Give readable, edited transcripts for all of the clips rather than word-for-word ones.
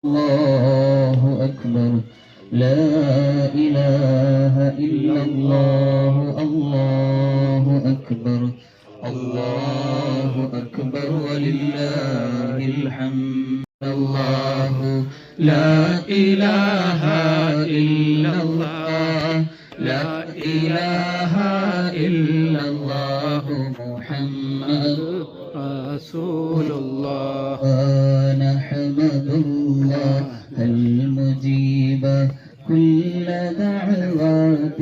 الله أكبر لا إله إلا الله الله أكبر الله أكبر ولله الحمد الله لا إله إلا الله لا إله إلا الله محمد رسول الله نحمد الله المجيب كل دعوات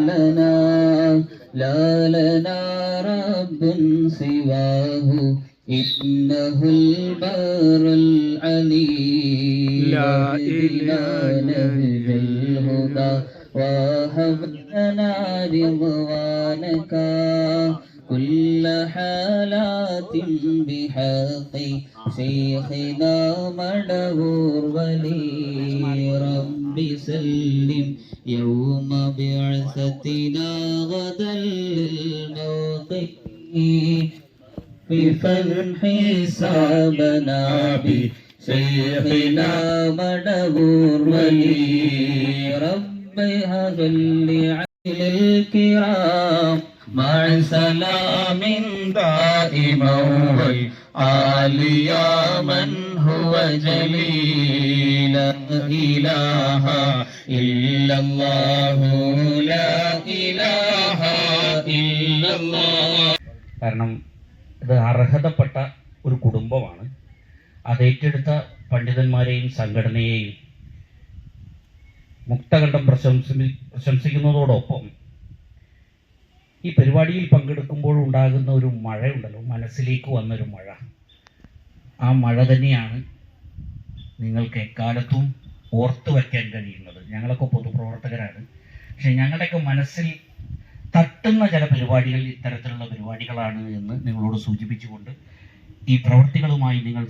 لنا لا لنا رب سواه إنه البر العلي لا إله نهج الهدى وهب لنا رضوانك كل حالات بحق شيخنا مدهور ولي رب سلم يوم بعثتنا غدا للموقف بفن حسابنا بشيخنا مدهور ولي رب هل على الكرام مع سلام دائما والآل يا من هو جليل لا إله إلا الله لا إله إلا الله. കാരണം ഇത് അർഹതപ്പെട്ട ഒരു കുടുംബമാണ്. അത് ഏറ്റെടുത്ത പണ്ഡിതന്മാരെയും സംഘടനയെയും മുക്തകണ്ഠം പ്രശംസിക്കുന്നതോടൊപ്പം ഈ പരിപാടിയിൽ പങ്കെടുക്കുമ്പോൾ ഉണ്ടാകുന്ന ഒരു മഴയുണ്ടല്ലോ, മനസ്സിലേക്ക് വന്നൊരു മഴ, ആ മഴ തന്നെയാണ് നിങ്ങൾക്ക് എക്കാലത്തും ഓർത്തു വയ്ക്കാൻ കഴിയുന്നത്. ഞങ്ങളൊക്കെ പൊതുപ്രവർത്തകരാണ്, പക്ഷെ ഞങ്ങളുടെയൊക്കെ മനസ്സിൽ തട്ടുന്ന ചില പരിപാടികൾ ഇത്തരത്തിലുള്ള പരിപാടികളാണ് എന്ന് നിങ്ങളോട് സൂചിപ്പിച്ചുകൊണ്ട് ഈ പ്രവർത്തികളുമായി നിങ്ങൾ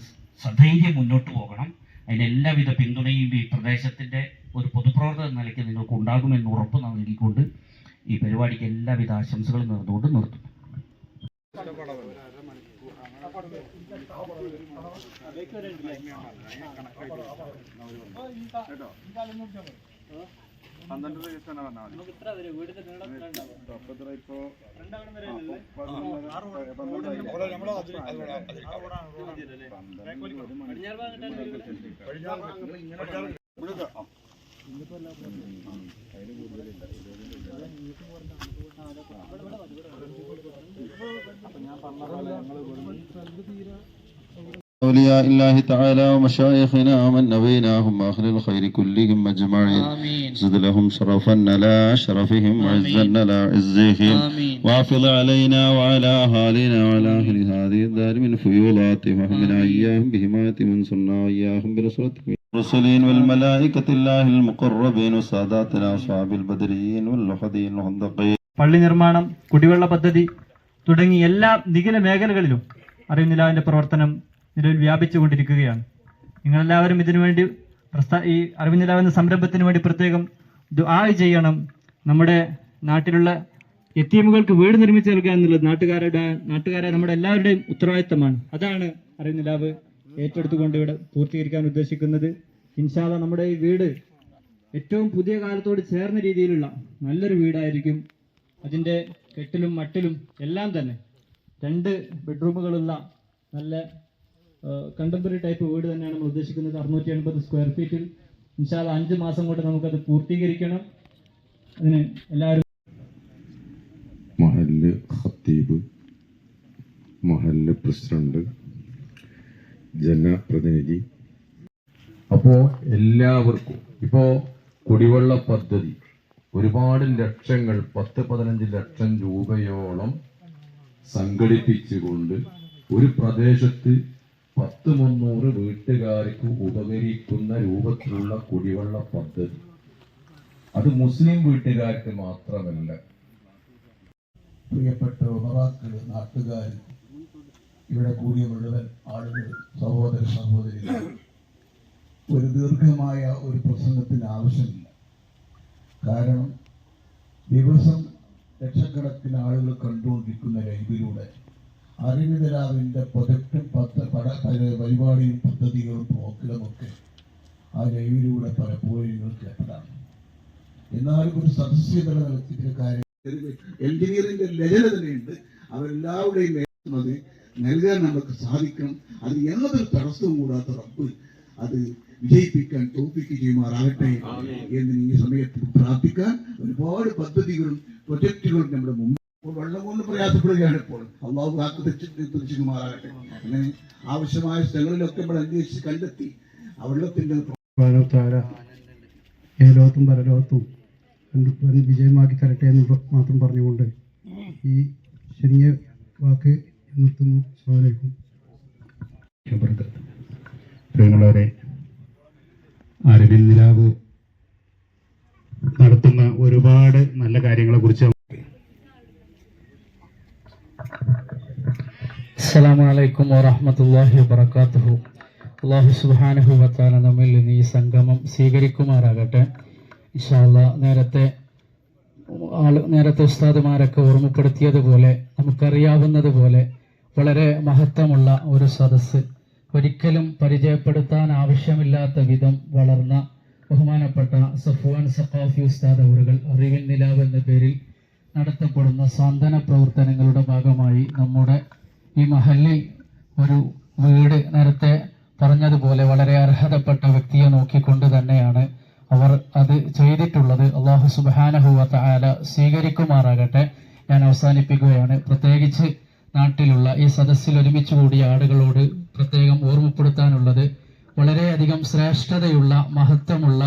സധൈര്യം മുന്നോട്ട് പോകണം. അതിന് എല്ലാവിധ പിന്തുണയും ഈ പ്രദേശത്തിൻ്റെ ഒരു പൊതുപ്രവർത്തക നിലയ്ക്ക് നിങ്ങൾക്ക് ഉണ്ടാകുമെന്ന് ഉറപ്പ് നൽകിക്കൊണ്ട് ഈ പരിപാടിക്ക് എല്ലാവിധ ആശംസകളും നേർന്നുകൊണ്ട് നിർത്തുന്നു. أولياء الله تعالى ومشايخنا ومن نبيناهم وأهل الخير كلهم أجمعين زد لهم شرفا على شرفهم وعزا على عزهم وافض علينا وعلى أهالينا وعلى أهل هذه الدار من فيولات وهمنا إياهم بهمات من صنع إياهم برسولة المرسلين والملائكة الله المقربين وساداتنا أصحاب البدريين واللحدين والخندقين. പള്ളി നിർമ്മാണം, കുടിവെള്ള പദ്ധതി തുടങ്ങി എല്ലാ നിഖില മേഖലകളിലും അറിവുനിലാവിൻ്റെ പ്രവർത്തനം നിലവിൽ വ്യാപിച്ചുകൊണ്ടിരിക്കുകയാണ്. നിങ്ങളെല്ലാവരും ഇതിനുവേണ്ടി ഈ അറിവുനിലാവ് എന്ന സംരംഭത്തിന് വേണ്ടി പ്രത്യേകം ദുആ ചെയ്യണം. നമ്മുടെ നാട്ടിലുള്ള യതീമുകൾക്ക് വീട് നിർമ്മിച്ചു നൽകുക എന്നുള്ളത് നാട്ടുകാരെ നമ്മുടെ എല്ലാവരുടെയും ഉത്തരവാദിത്തമാണ്. അതാണ് അറിവുനിലാവ് ഏറ്റെടുത്തുകൊണ്ട് ഇവിടെ പൂർത്തീകരിക്കാൻ ഉദ്ദേശിക്കുന്നത്. ഇൻഷാ അല്ലാഹ് നമ്മുടെ ഈ വീട് ഏറ്റവും പുതിയ കാലത്തോട് ചേർന്ന രീതിയിലുള്ള നല്ലൊരു വീടായിരിക്കും. അതിൻ്റെ കെട്ടിലും മട്ടിലും എല്ലാം തന്നെ 2 ബെഡ്റൂമുകളുള്ള നല്ല കണ്ടംപററി ടൈപ്പ് വീട് തന്നെയാണ് നമ്മൾ ഉദ്ദേശിക്കുന്നത്. 680 സ്ക്വയർ ഫീറ്റിൽ ഇൻഷാ അല്ലാഹ് 5 മാസം കൊണ്ട് നമുക്കത് പൂർത്തീകരിക്കണം. അതിന് എല്ലാവരും മഹല്ല് ഖത്തീബ്, മഹല്ല് പ്രസിഡന്റ്, ജനപ്രതിനിധി, അപ്പോൾ എല്ലാവർക്കും ഇപ്പോൾ കുടിവെള്ള പദ്ധതി ഒരുപാട് ലക്ഷങ്ങൾ 10-15 ലക്ഷം രൂപയോളം സംഘടിപ്പിച്ചുകൊണ്ട് ഒരു പ്രദേശത്ത് 10-300 വീട്ടുകാർക്ക് ഉപകരിക്കുന്ന രൂപത്തിലുള്ള കുടിവെള്ള പദ്ധതി. അത് മുസ്ലിം വീട്ടുകാർക്ക് മാത്രമല്ല, പ്രിയപ്പെട്ട ഉമറാക്കള്, നാട്ടുകാർ, ഇവിടെ കൂടിയ മുഴുവൻ ആളുകൾ, സഹോദര സഹോദരികൾ, ഒരു ദീർഘമായ ഒരു പ്രസംഗത്തിന് ആവശ്യമില്ല. കാരണം ദിവസം ലക്ഷക്കണക്കിന് ആളുകൾ കണ്ടുകൊണ്ടിരിക്കുന്ന ലൈവിലൂടെ അറിവിതരാവിൻ്റെ പ്രൊജക്റ്റും പരിപാടിയും പദ്ധതികളും ബ്ലോക്കുകളുമൊക്കെ ആ ലൈവിലൂടെ പലപ്പോഴും നിങ്ങൾ കേട്ടതാണ്. എന്നാലും ഒരു സദസ്യ നിലനിൽക്കുന്ന കാര്യം എഞ്ചിനീയറിംഗിന്റെ ലജന തന്നെയുണ്ട്. അവരെല്ലാവരുടെയും നൽകാൻ നമുക്ക് സാധിക്കണം. അത് എന്നതൊരു തടസ്സവും കൂടാത്ത റബ്ബ് അത് വിജയിപ്പിക്കാൻ തോൽപ്പിക്ക് ചെയ്യുമാറാകട്ടെ എന്ന് ഈ സമയത്ത് പ്രാർത്ഥിക്കാൻ ഒരുപാട് പദ്ധതികളും പ്രൊജക്റ്റുകളും നമ്മുടെ മുമ്പിൽ. വെള്ളം കൊണ്ട് പ്രയാസപ്പെടുകയാണ് ഇപ്പോൾ. അള്ളാഹു കാത്തു തിരിച്ചുമാറാകട്ടെ. അങ്ങനെ ആവശ്യമായ സ്ഥലങ്ങളിലൊക്കെ നമ്മൾ അന്വേഷിച്ച് കണ്ടെത്തി ആ വെള്ളത്തിന്റെ ഏലോകത്തും പരലോകത്തും വിജയമാക്കി തരട്ടെ എന്ന് മാത്രം പറഞ്ഞുകൊണ്ട് ഈ ചെറിയ വാക്ക് നിർത്തുന്നു. അസ്സലാമു അലൈക്കും. പ്രിയമുള്ളവരെ, അറിവിൻ നിലാവ് നടത്തുന്ന ഒരുപാട് നല്ല കാര്യങ്ങളെ കുറിച്ച് അസ്സലാമു അലൈക്കും വറഹ്മത്തുള്ളാഹി വബറകാതുഹു. അല്ലാഹു സുബ്ഹാനഹു വ തആല നമ്മിൽ നിന്ന് ഈ സംഗമം സ്വീകരിക്കുമാറാകട്ടെ. ഇൻഷാ അല്ലാഹ് നേരത്തെ ഉസ്താദുമാരൊക്കെ ഓർമ്മപ്പെടുത്തിയതുപോലെ നമുക്കറിയാവുന്നതുപോലെ വളരെ മഹത്വമുള്ള ഒരു സദസ്സ്, ഒരിക്കലും പരിചയപ്പെടുത്താൻ ആവശ്യമില്ലാത്ത വിധം വളർന്ന ബഹുമാനപ്പെട്ട സഫ്വാൻ സഖാഫി ഉസ്താദ് അവറുകൾ അറിവിൻ നിലാവ് എന്ന പേരിൽ നടത്തപ്പെടുന്ന സാന്ത്വന പ്രവർത്തനങ്ങളുടെ ഭാഗമായി നമ്മുടെ ഈ മഹല്ലിൽ ഒരു വീട് നേരത്തെ പറഞ്ഞതുപോലെ വളരെ അർഹതപ്പെട്ട വ്യക്തിയെ നോക്കിക്കൊണ്ട് തന്നെയാണ് അവർ അത് ചെയ്തിട്ടുള്ളത്. അല്ലാഹു സുബ്ഹാനഹു വ തആല സ്വീകരിക്കുമാറാകട്ടെ. ഞാൻ അവസാനിപ്പിക്കുകയാണ്. പ്രത്യേകിച്ച് നാട്ടിലുള്ള ഈ സദസ്സിൽ ഒരുമിച്ച് കൂടിയ ആളുകളോട് പ്രത്യേകം ഓർമ്മപ്പെടുത്താനുള്ളത്, വളരെയധികം ശ്രേഷ്ഠതയുള്ള മഹത്വമുള്ള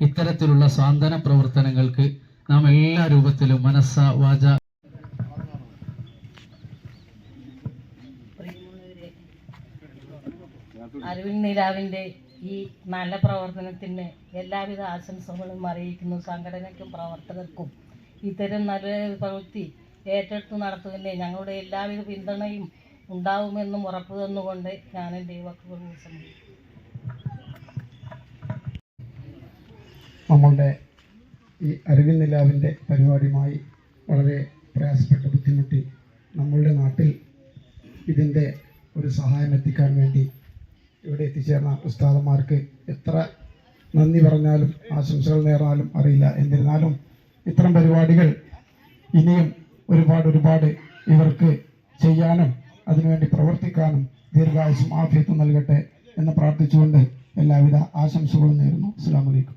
ഇത്തരത്തിലുള്ള സാന്ത്വന പ്രവർത്തനങ്ങൾക്ക് നാം എല്ലാ രൂപത്തിലും മനസ്സ വാച അറിവിൻ നിലാവിൻ്റെ ഈ നല്ല പ്രവർത്തനത്തിന് എല്ലാവിധ ആശംസകളും അറിയിക്കുന്നു. സംഘടനയ്ക്കും പ്രവർത്തകർക്കും ഇത്തരം നല്ല പ്രവൃത്തി ഏറ്റെടുത്ത് നടത്തുന്നതിന് ഞങ്ങളുടെ എല്ലാവിധ പിന്തുണയും ഉണ്ടാവുമെന്നും ഉറപ്പു തന്നുകൊണ്ട് ഞാൻ എൻ്റെ വാക്കുകൾ ഉപസംഹരിക്കുന്നു. നമ്മളുടെ ഈ അറിവിൻ നിലാവിൻ്റെ പരിപാടിയുമായി വളരെ പ്രയാസപ്പെട്ട് ബുദ്ധിമുട്ടി നമ്മളുടെ നാട്ടിൽ ഇതിൻ്റെ ഒരു സഹായം എത്തിക്കാൻ വേണ്ടി ഇവിടെ എത്തിച്ചേർന്ന ഉസ്താദന്മാർക്ക് എത്ര നന്ദി പറഞ്ഞാലും ആശംസകൾ നേർന്നാലും അറിയില്ല. എന്നിരുന്നാലും ഇത്തരം പരിപാടികൾ ഇനിയും ഒരുപാട് ഇവർക്ക് ചെയ്യാനും അതിനുവേണ്ടി പ്രവർത്തിക്കാനും ദീർഘായുസ്സും ആഫിയത്തും നൽകട്ടെ എന്ന് പ്രാർത്ഥിച്ചുകൊണ്ട് എല്ലാവിധ ആശംസകളും നേരുന്നു. അസ്സലാമു അലൈക്കും.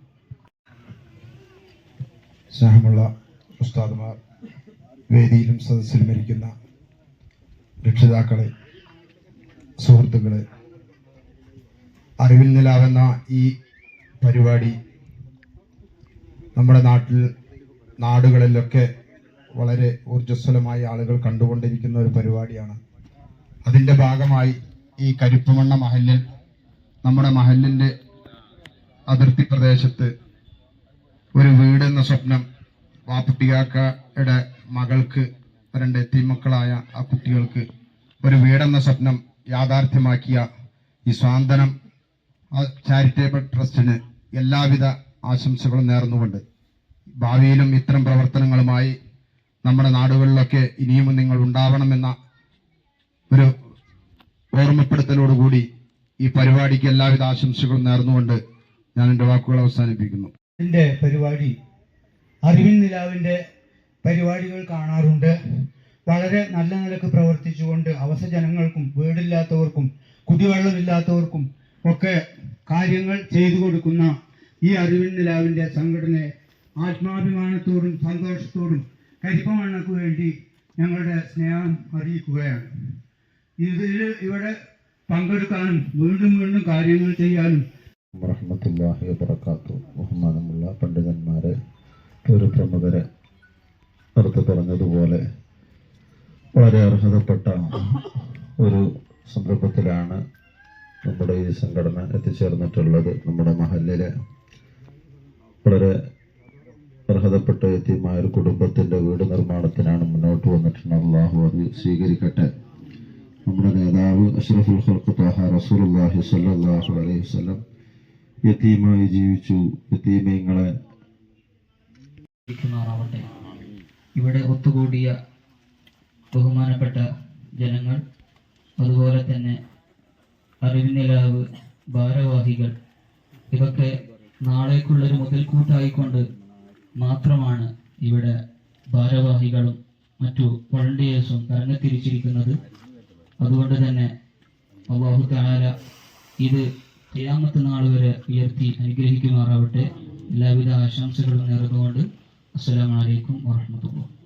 സ്നേഹമുള്ള ഉസ്താദുമാർ, വേദിയിലും സദസ്സിലും ഇരിക്കുന്ന രക്ഷിതാക്കളെ, സുഹൃത്തുക്കളെ, അറിവിൻ നിലാവെന്ന ഈ പരിപാടി നമ്മുടെ നാടുകളിലൊക്കെ വളരെ ഊർജ്ജസ്വലമായി ആളുകൾ കണ്ടുകൊണ്ടിരിക്കുന്ന ഒരു പരിപാടിയാണ്. അതിൻ്റെ ഭാഗമായി ഈ കരിപ്പമണ്ണ മഹല്ലിൽ, നമ്മുടെ മഹല്ലിൻ്റെ അതിർത്തി പ്രദേശത്ത് ഒരു വീടെന്ന സ്വപ്നം വാപ്പുട്ടികാക്കയുടെ മകൾക്ക്, രണ്ട് എത്തിമക്കളായ ആ കുട്ടികൾക്ക് ഒരു വീടെന്ന സ്വപ്നം യാഥാർത്ഥ്യമാക്കിയ ഈ സ്വാന്തനം ചാരിറ്റബിൾ ട്രസ്റ്റിന് എല്ലാവിധ ആശംസകളും നേർന്നുകൊണ്ട് ഭാവിയിലും ഇത്തരം പ്രവർത്തനങ്ങളുമായി നമ്മുടെ നാടുകളിലൊക്കെ ഇനിയും നിങ്ങൾ ഉണ്ടാവണമെന്ന ഒരു ഓർമ്മപ്പെടുത്തലോടുകൂടി ഈ പരിപാടിക്ക് എല്ലാവിധ ആശംസകളും നേർന്നുകൊണ്ട് ഞാൻ എൻ്റെ വാക്കുകൾ അവസാനിപ്പിക്കുന്നു. ഇതിൻ്റെ പരിപാടി, അറിവിൻ നിലാവിൻ്റെ പരിപാടികൾ കാണാറുണ്ട്. വളരെ നല്ല നിലക്ക് പ്രവർത്തിച്ചുകൊണ്ട് അവസരജനങ്ങൾക്കും വീടില്ലാത്തവർക്കും കുടിവെള്ളമില്ലാത്തവർക്കും ഒക്കെ കാര്യങ്ങൾ ചെയ്തു കൊടുക്കുന്ന ഈ അറിവിൻ നിലാവിൻ്റെ സംഘടനയെ ആത്മാഭിമാനത്തോടും സന്തോഷത്തോടും കരിപ്പമണ്ണക്ക് വേണ്ടി ഞങ്ങളുടെ സ്നേഹം അറിയിക്കുകയാണ്. ഇവിടെ പങ്കെടുക്കാനും വീണ്ടും കാര്യങ്ങൾ ചെയ്യാനും. വറഹ്മത്തുള്ളാഹി വബറകാതുഹു. ബഹുമാനമുള്ള പണ്ഡിതന്മാരെ, ഒരു പ്രമുഖരെ നേരത്തെ പറഞ്ഞതുപോലെ വളരെ അർഹതപ്പെട്ട ഒരു സന്ദർഭത്തിലാണ് നമ്മുടെ ഈ സംഘടന എത്തിച്ചേർന്നിട്ടുള്ളത്. നമ്മുടെ മഹല്ലിലെ വളരെ അർഹതപ്പെട്ട യതീമായ ഒരു കുടുംബത്തിൻ്റെ വീട് നിർമ്മാണത്തിനാണ് മുന്നോട്ട് വന്നിട്ടുള്ളത്. അല്ലാഹു അത് സ്വീകരിക്കട്ടെ. നമ്മുടെ നേതാവ് അഷ്റഫുൽ ഖൽഖ് ത്വാഹ റസൂലുള്ളാഹി സ്വല്ലല്ലാഹു അലൈഹി വസല്ലം യതീമായി ജീവിച്ചു. യതീമീങ്ങളെ ഇവിടെ ഒത്തുകൂടിയ ബഹുമാനപ്പെട്ട ജനങ്ങൾ, അതുപോലെ തന്നെ അറിവിനിലാവ് ഭാരവാഹികൾ, ഇതൊക്കെ നാളേക്കുള്ളൊരു മുതൽക്കൂട്ടായിക്കൊണ്ട് മാത്രമാണ് ഇവിടെ ഭാരവാഹികളും മറ്റു വോളണ്ടിയേഴ്സും ഇറങ്ങിത്തിരിച്ചിരിക്കുന്നത്. അതുകൊണ്ട് തന്നെ അല്ലാഹു തആല ഇത് ഖിയാമത്ത് നാൾ വരെ ഉയർത്തി അനുഗ്രഹിക്കുമാറാവട്ടെ. എല്ലാവിധ ആശംസകളും നേർന്നുകൊണ്ട് അസ്സലാമു അലൈക്കും വറഹ്മത്തുള്ളാഹി.